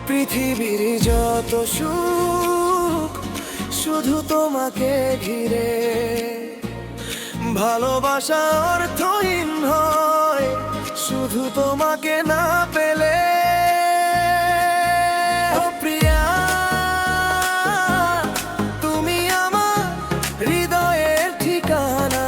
পৃথিবীর যত সুখ শুধু তোমাকে ঘিরে, ভালোবাসা অর্থহীন হয় শুধু তোমাকে না পেলে। ও প্রিয়া, তুমি আমার হৃদয়ের ঠিকানা।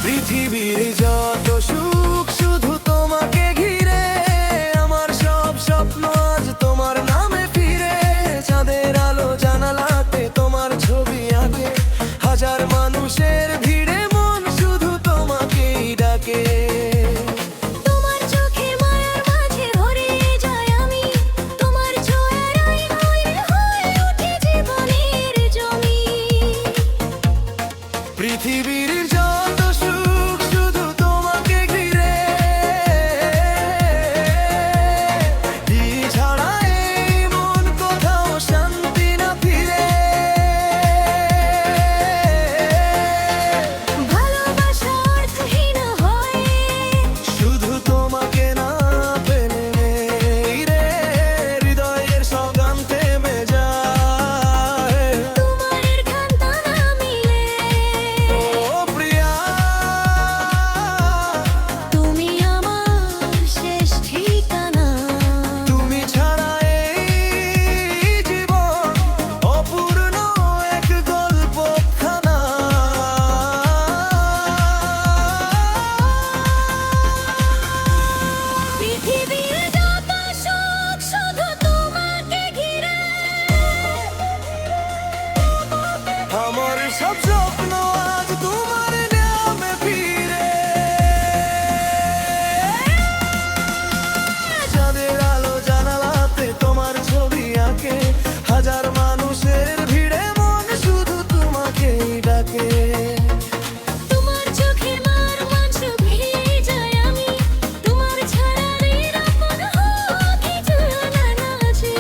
পৃথিবীর যত সুখ শুধু তোমাকে ঘিরে, আমার সব স্বপ্ন আজ তোমার নামে ফিরে। চাঁদের আলো জানালাতে তোমার ছবি আঁকে, হাজার মানুষের ভিড়ে মন শুধু তোমাকেই ডাকে। তোমার চোখের মায়ার মাঝে হারিয়ে যাই আমি, তোমার ছোঁয়ার আইনায় হয়ে ওঠে জীবনের জমি। পৃথিবীর যত সুখ শুধু তোমাকে ঘিরে, কি ছাড়া এই মন কোথাও শান্তি না ফিরে। ভালোবাসা অর্থহীন হয় শুধু তোমাকে না পেলে রে, হৃদয়ের সগান থেমে যায়। তোমার ঘানটা না মিলে। ও প্রিয়া, তুমি আমার শেষ ঠিকানা। তুমি ছাড়া এই জীবন অপূর্ণ এক গল্পখানা। পৃথিবীর যত সুখ শুধু তোমাকে ঘিরে, আমার সব স্বপ্ন আজ তোমার নামে ফিরে। চাঁদের আলো জানালাতে তোমার ছবি আঁকে, হাজার মানুষের ভিড়ে মন শুধু তোমাকেই ডাকে। তোমার চোখে মার মাংস ভিড়ে যাই আমি, তোমার ছাড়া নিরাপদ হওয়া কিছু জানা আছে।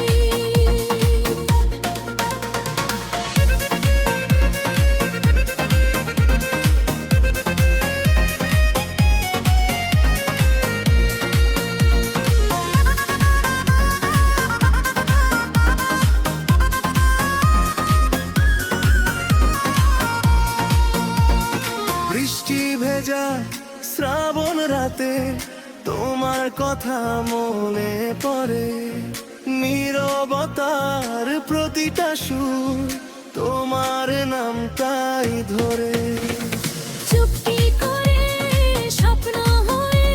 বৃষ্টি ভেজা শ্রাবণ রাতে তোমার কথা মনে পড়ে, নীরবতার প্রতিটা সুর তোমার নামটাই ধরে। চুপটি করে স্বপ্ন হয়ে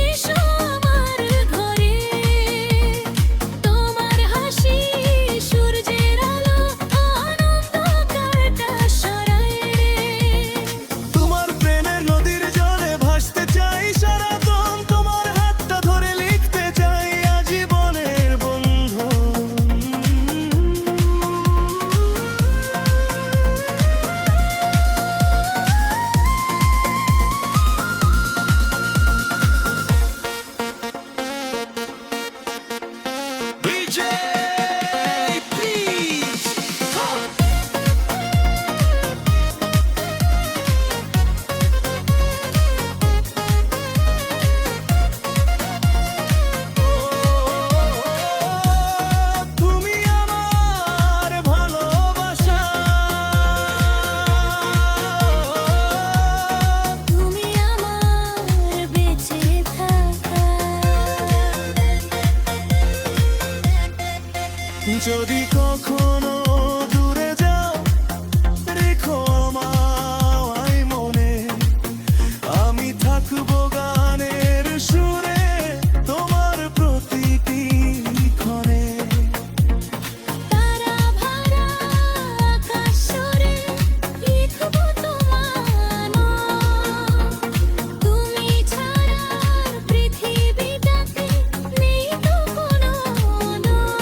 এসো আমার ঘরে, তোমার হাসি সূর্যের আলো অন্ধকারটা সরায় রে। তোমার প্রেমের নদীর জলে ভাসতে চাই সারাক্ষণ, তোমার হাতটা ধরে লিখতে চাই আজীবনের বন্ধন। DJ, please. তুমি আমার ভালোবাসা, তুমি আমার বেঁচে থাকা। যদি কখনো দূরে যাও রেখো আমায় মনে, আমি থাকবো গানের সুরে তোমার প্রতিটি ক্ষণে। তারা ভরা আকাশ জুড়ে লিখব তোমার নাম। তুমি ছাড়া পৃথিবীটাতে নেই তো কোনো নাম।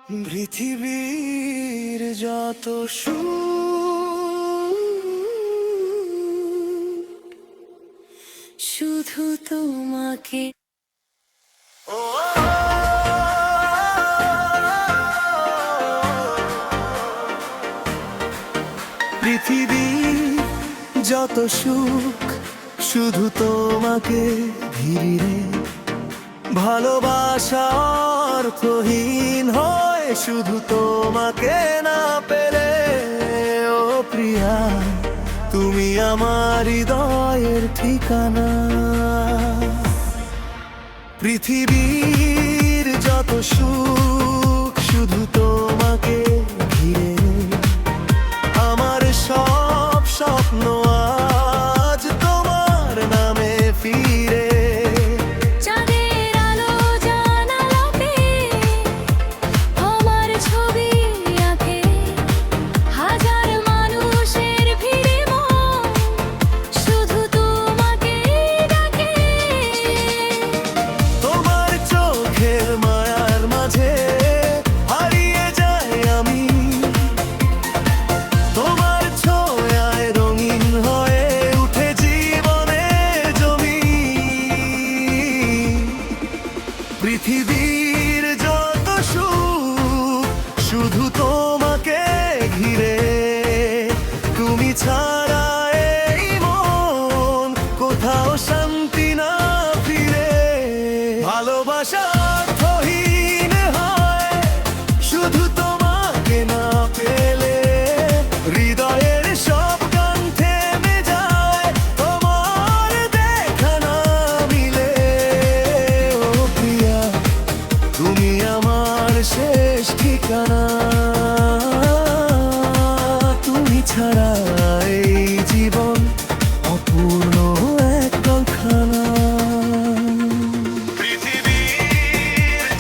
পৃথিবীর যত সুখ শুধু তোমাকে পৃথিবীর যত সুখ শুধু তোমাকে ঘিরে ভালোবাসা অর্থহীন হয় শুধু তোমাকে না পেলে ও প্রিয়া তুমি আমার হৃদয়ের ঠিকানা পৃথিবীর যত সুখ শুধু তোমাকে ঘিরে আমার সব স্বপ্ন আজ তোমার নামে ফিরে চাঁদের আলো জানালাতে আমার ছবি আঁকে হাজার মানুষের ভিড়ে মন শুধু তোমাকে ডাকে তোমার চোখের মায়ার মাঝে হারিয়ে যাই আমি তোমার ছোঁয়ায় রঙিন হয়ে উঠে জীবনের জমি পৃথিবীর যত সুখ শুধু তোমাকে ঘিরে তুমি ছাড়া এই মন কোথাও শান্তি না ফিরে ভালোবাসা